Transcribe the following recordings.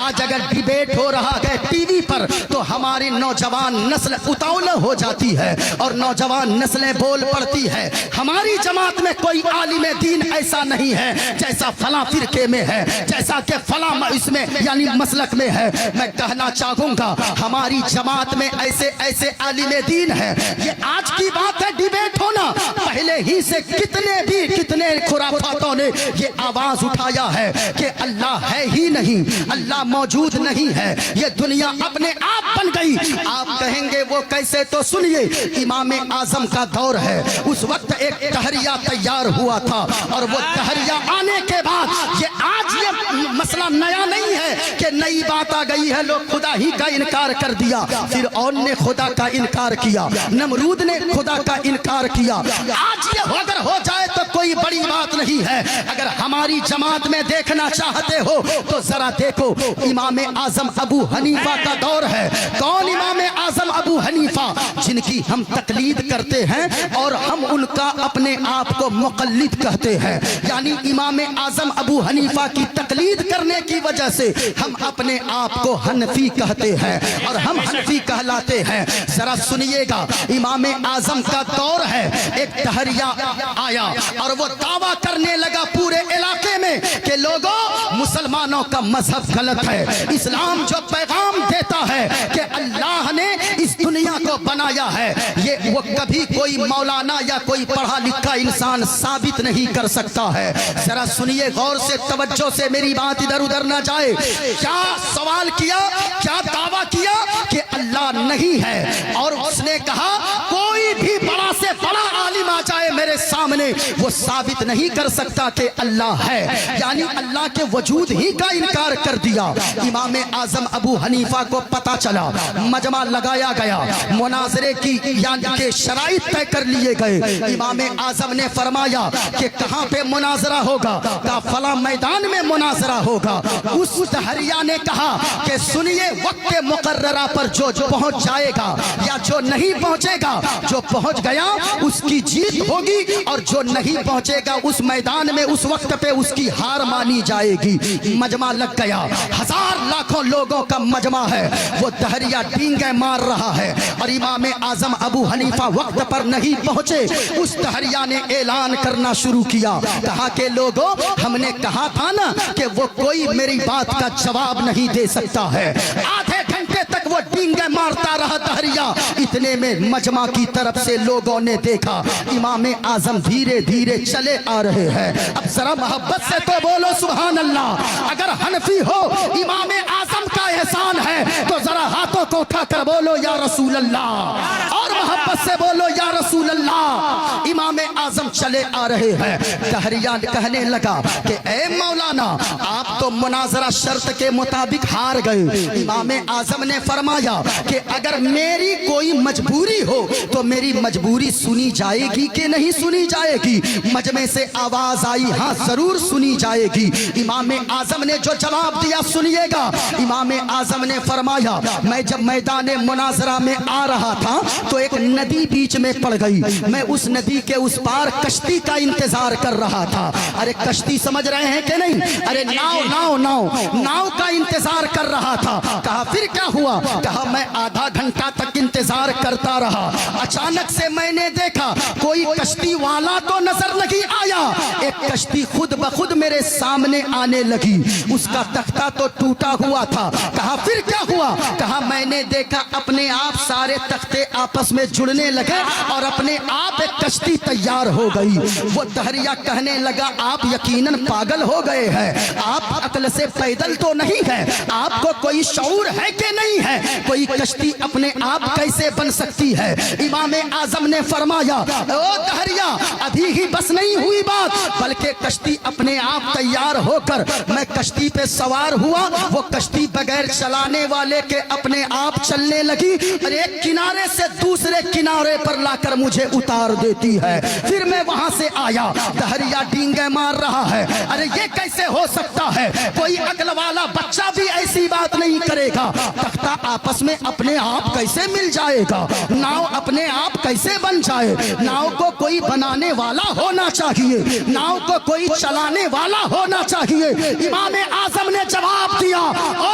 آج اگر ڈیبیٹ ہو رہا ہے ٹی وی پر تو ہماری نوجوان نسل اتاول ہو جاتی ہے اور نوجوان نسلیں بول پڑتی ہے ہماری جماعت میں کوئی عالم دین ایسا نہیں ہے جیسا فلاں فرقے میں ہے، جیسا کہ فلاں اس میں یعنی مسلک میں ہے۔ میں کہنا چاہوں گا ہماری جماعت میں ایسے ایسے عالم دین ہے، یہ آج کی بات ہے ڈیبیٹ ہونا، پہلے ہی سے کتنے خرافاتوں نے یہ آواز اٹھایا ہے کہ اللہ ہے ہی نہیں، اللہ موجود نہیں ہے، یہ دنیا اپنے آپ بن گئی۔ آپ کہیں گے وہ کیسے؟ تو سنیے، امام اعظم کا دور ہے، اس وقت ایک تحریہ تیار ہوا تھا اور وہ تحریہ آنے کے بعد یہ آج یہ مسئلہ نیا نہیں ہے کہ نئی بات آ گئی ہے، لوگ خدا ہی کا انکار کر دیا، فرعون نے خدا کا انکار کیا، نمرود نے خدا کا انکار کیا۔ آج یہ اگر ہو جائے تو کوئی بڑی بات نہیں ہے۔ اگر ہماری جماعت میں دیکھنا چاہتے ہو تو ذرا دیکھو، امام اعظم ابو حنیفہ کا دور ہے۔ کون امام اعظم ابو حنیفہ؟ جن کی ہم تقلید کرتے ہیں اور ہم ان کا اپنے آپ کو مقلد کہتے ہیں، یعنی امام اعظم ابو حنیفہ کی تقلید کرنے کی وجہ سے ہم اپنے آپ کو حنفی کہتے ہیں اور ہم حنفی کہلاتے ہیں۔ ذرا سنیے گا، امام اعظم کا دور ہے، ایک تحریہ آیا اور وہ دعویٰ کرنے لگا پورے علاقے میں کہ لوگوں مسلمانوں کا مذہب غلط ہے، اسلام جو پیغام دیتا ہے کہ اللہ نے اس دنیا کو بنایا ہے، یہ وہ کبھی کوئی مولانا یا کوئی پڑھا لکھا انسان ثابت نہیں کر سکتا ہے۔ ذرا سنیے غور سے، توجہ سے، میری بات ادھر ادھر نہ جائے۔ کیا سوال کیا، کیا دعویٰ کیا کہ اللہ نہیں ہے، اور اس نے کہا کوئی بھی بڑا سے بڑا عالم آ جائے میرے سامنے وہ ثابت نہیں کر سکتا کہ اللہ ہے، یعنی اللہ کے وجود ہی کا انکار کر دیا۔ امام اعظم ابو حنیفہ کو پتا چلا، مجمع لگایا گیا، مناظرے کی یعنی کہ شرائط طے کر لیے گئے۔ امام اعظم نے فرمایا کہ کہاں پہ مناظرہ ہوگا؟ کہا فلاں میدان میں مناظرہ ہوگا۔ اس تحریہ نے کہا کہ سنیے، وقت مقررہ پر جو پہنچ جائے گا یا جو نہیں پہنچے گا، جو پہنچ گیا اس کی جیت ہوگی اور جو نہیں پہنچے گا اس میدان میں اس وقت پہ اس کی ہار مانی جائے گی۔ مجمع لگ گیا، ہزار لاکھوں لوگوں کا مجمع ہے، وہ تحریہ ڈینگے مار رہا ہے اور امام اعظم ابو حنیفہ وقت پر نہیں پہنچے۔ اس تحریہ نے اعلان کرنا شروع کیا، کہا کہ لوگوں ہم نے کہا تھا نا کہ وہ کوئی میری بات کا جواب نہیں دے سکتا ہے۔ آدھے گھنٹے تک وہ ڈینگے مارتا رہا تحریہ، اتنے میں مجمع کی طرف سے لوگوں نے دیکھا امام اعظم دھیرے دھیرے چلے آ رہے ہیں۔ اب ذرا محبت سے تو بولو سبحان اللہ۔ اگر حنفی ہو امام اعظم کا احسان ہے تو ذرا ہاتھوں کو اٹھا کر بولو یا رسول اللہ، اور محبت سے بولو یا رسول اللہ۔ امام اعظم چلے آ رہے ہیں، تحریہ کہنے لگا کہ اے مولانا آپ تو مناظرہ شرط کے مطابق ہار گئے۔ امام اعظم نے فرمایا کہ اگر میری کوئی مجبوری ہو تو میری مجبوری سنی جائے گی کہ نہیں سنی جائے گی؟ مجمع سے آواز آئی، ہاں ضرور سنی جائے گی۔ امام اعظم نے جو جواب دیا سنیے گا۔ امام اعظم نے فرمایا میں جب میدان مناظرہ میں آ رہا تھا تو ایک ندی بیچ میں پڑ گئی، میں اس ندی کے اس پار کشتی کا انتظار کر رہا تھا۔ ارے کشتی سمجھ رہے ہیں کہ نہیں؟ ارے ناؤ کا انتظار کر رہا تھا۔ کہا پھر کیا ہوا؟ کہا میں آدھا گھنٹہ تک انتظار کرتا رہا، اچانک سے میں نے دیکھا کوئی کشتی والا تو نظر نہیں آیا، ایک کشتی خود بخود میرے سامنے آنے لگی، اس کا تختہ تو ٹوٹا ہوا تھا۔ کہا پھر کیا ہوا؟ کہا میں نے دیکھا اپنے آپ سارے تختے آپس میں جڑنے لگے اور اپنے آپ ایک کشتی تیار ہو گئی۔ وہ تحریہ کہنے لگا آپ یقیناً پاگل ہو گئے ہیں، آپ عقل سے پیدل تو نہیں ہے، آپ کو کوئی شعور ہے کہ نہیں ہے؟ کوئی کشتی اپنے آپ کیسے بن سکتی ہے؟ امام اعظم نے فرمایا او تحریہ ابھی ہی بس نہیں ہوئی بات، بلکہ کشتی اپنے آپ تیار ہو کر میں کشتی پہ سوار ہوا، وہ کشتی بغیر چلانے والے کے اپنے آپ چلنے لگی اور ایک کنارے سے دوسرے کنارے پر لا کر مجھے اتار دیتی ہے۔ پھر میں وہاں سے آیا، تحریہ ڈینگے مار رہا ہے، ارے یہ کیسے ہو سکتا ہے؟ کوئی عقل والا بچہ بھی ایسی بات نہیں کرے گا، تختہ آپس میں اپنے آپ کیسے مل جائے گا؟ ناؤ اپنے آپ کیسے بن جائے؟ ناؤ کو کوئی بنانے والا ہونا چاہیے، ناؤ کو کوئی چلانے والا ہونا چاہیے۔ امام اعظم نے جواب دیا او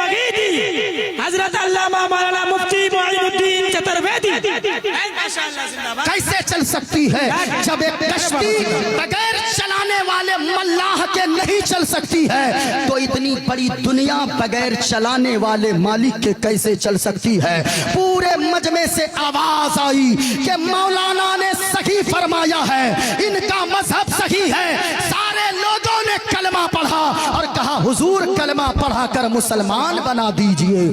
وحیدی حضرت علامہ مولانا مفتی معین الدین چترویدی. کیسے چل سکتی ہے جب ایک کشتی بغیر چلانے والے ملاح کے نہیں چل سکتی ہے تو اتنی بڑی دنیا بغیر چلانے والے مالک کے کیسے چل سکتی ہے؟ پورے مجمع سے آواز آئی کہ مولانا نے صحیح فرمایا ہے، ان کا مذہب صحیح ہے. سارے لوگوں نے کلمہ پڑھا اور کہا حضور کلمہ پڑھا کر مسلمان بنا دیجئے.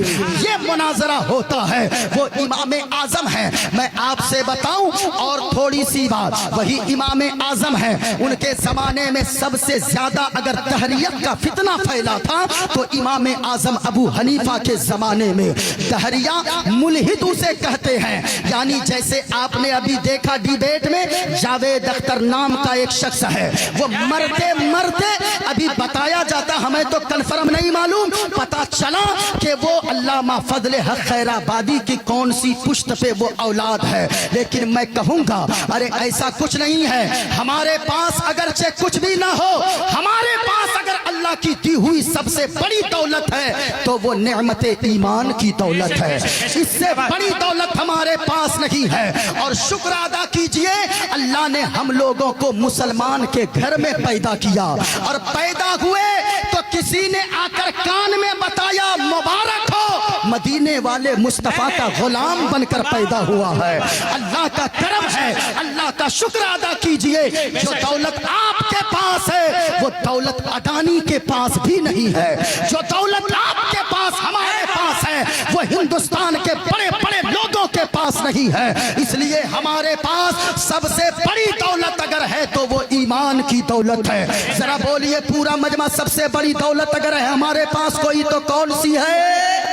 یہ مناظرہ ہوتا ہے. وہ امام اعظم ہے. میں آپ سے بتاؤں اور تھوڑی سی بات، وہی امام اعظم ہے. ان کے زمانے میں سب سے زیادہ اگر دہریت کا فتنہ پھیلا تھا تو امام اعظم ابو حنیفہ کے زمانے میں. دہریہ ملحد اسے کہتے ہیں، یعنی جیسے آپ نے ابھی دیکھا ڈیبیٹ میں جاوید اختر نام کا ایک شخص ہے، وہ مرتے مرتے ابھی بتایا جاتا، ہمیں تو کنفرم نہیں معلوم، پتا چلا کہ وہ علامہ فضل حق خیر آبادی کی کون سی پشت پہ وہ اولاد ہے. لیکن میں کہوں گا ارے ایسا کچھ نہیں ہے. ہمارے پاس اگرچہ کچھ بھی نہ ہو، ہمارے پاس اگر اللہ کی دی ہوئی سب سے بڑی دولت ہے تو وہ نعمت ایمان کی دولت ہے. اس سے بڑی دولت ہمارے پاس نہیں ہے. اور شکر ادا کیجئے اللہ نے ہم لوگوں کو مسلمان کے گھر میں پیدا کیا، اور پیدا ہوئے تو کسی نے آ کر کان میں بتایا مبارک ہو، مدینے والے مصطفیٰ کا غلام بن کر پیدا ہوا ہے. اللہ کا کرم ہے، اللہ کا شکر ادا کیجئے. جو دولت آپ کے پاس ہے وہ دولت اڈانی کے پاس بھی نہیں ہے. جو دولت آپ کے پاس ہمارے پاس ہے وہ ہندوستان کے بڑے بڑے لوگوں کے پاس نہیں ہے. اس لیے ہمارے پاس سب سے بڑی دولت اگر ہے تو وہ ایمان کی دولت ہے. ذرا بولیے پورا مجمع، سب سے بڑی دولت اگر ہے ہمارے پاس کوئی تو کون سی ہے؟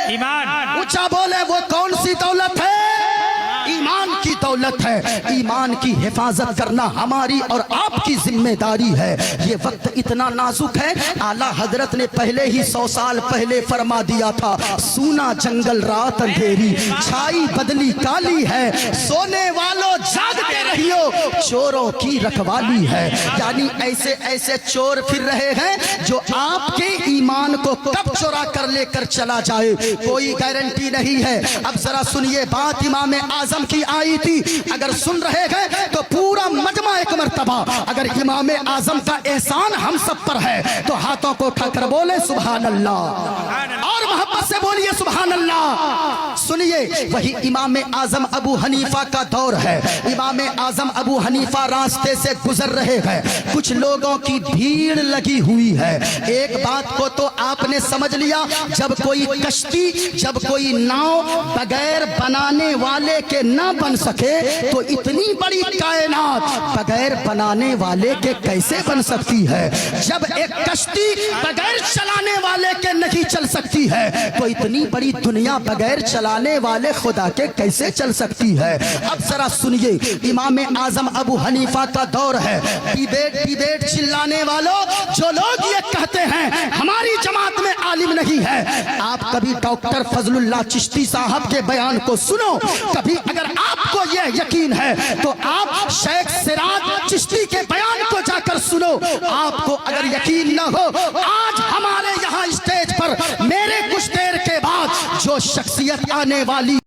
ایمان. اونچا بولے وہ کون سی دولت ہے؟ ایمان کی دولت ہے. ایمان کی حفاظت کرنا ہماری اور آپ کی ذمہ داری ہے. یہ وقت اتنا نازک ہے، اعلیٰ حضرت نے پہلے ہی 100 سال پہلے فرما دیا تھا، سونا جنگل رات اندھیری، چھائی بدلی کالی ہے، سونے والوں جاگتے رہیو، چوروں کی رکھوالی ہے. یعنی ایسے ایسے چور پھر رہے ہیں جو آپ کے ایمان کو کب چورا کر لے کر چلا جائے کوئی گارنٹی نہیں ہے. اب ذرا سنیے بات امام اعظم کی آئی تھی، اگر سن رہے ہیں تو پورا مجمع ایک مرتبہ اگر امام اعظم کا احسان ہم سب پر ہے تو ہاتھوں کو اٹھا کر بولے سبحان اللہ، اور محبت سے بولیے سبحان اللہ. سنیے وہی امام اعظم ابو حنیفہ کا دور ہے. امام اعظم ابو حنیفہ راستے سے گزر رہے ہیں، کچھ لوگوں کی بھیڑ لگی ہوئی ہے. ایک بات کو تو آپ نے سمجھ لیا، جب کوئی کشتی، جب کوئی ناؤ بغیر بنانے والے کے نہ بن سکے تو اتنی بڑی کائنات بغیر بنانے والے کے کیسے بن سکتی ہے؟ جب ایک کشتی بغیر چلانے والے کے نہیں چل سکتی ہے تو اتنی بڑی دنیا بغیر چلانے والے خدا کے کیسے چل سکتی ہے؟ اب ذرا سنیے، امام اعظم ابو حنیفہ کا دور ہے. ڈیبیٹ چلانے والوں، جو لوگ یہ کہتے ہیں ہماری جماعت میں عالم نہیں ہے، آپ کبھی ڈاکٹر فضل اللہ چشتی صاحب کے بیان کو سنو. کبھی اگر آپ کو یہ یقین ہے تو آپ شیخ سراج چشتی کے بیان کو جا کر سنو. آپ کو اگر یقین نہ ہو، آج ہمارے یہاں اسٹیج پر میرے کچھ دیر کے بعد جو شخصیت آنے والی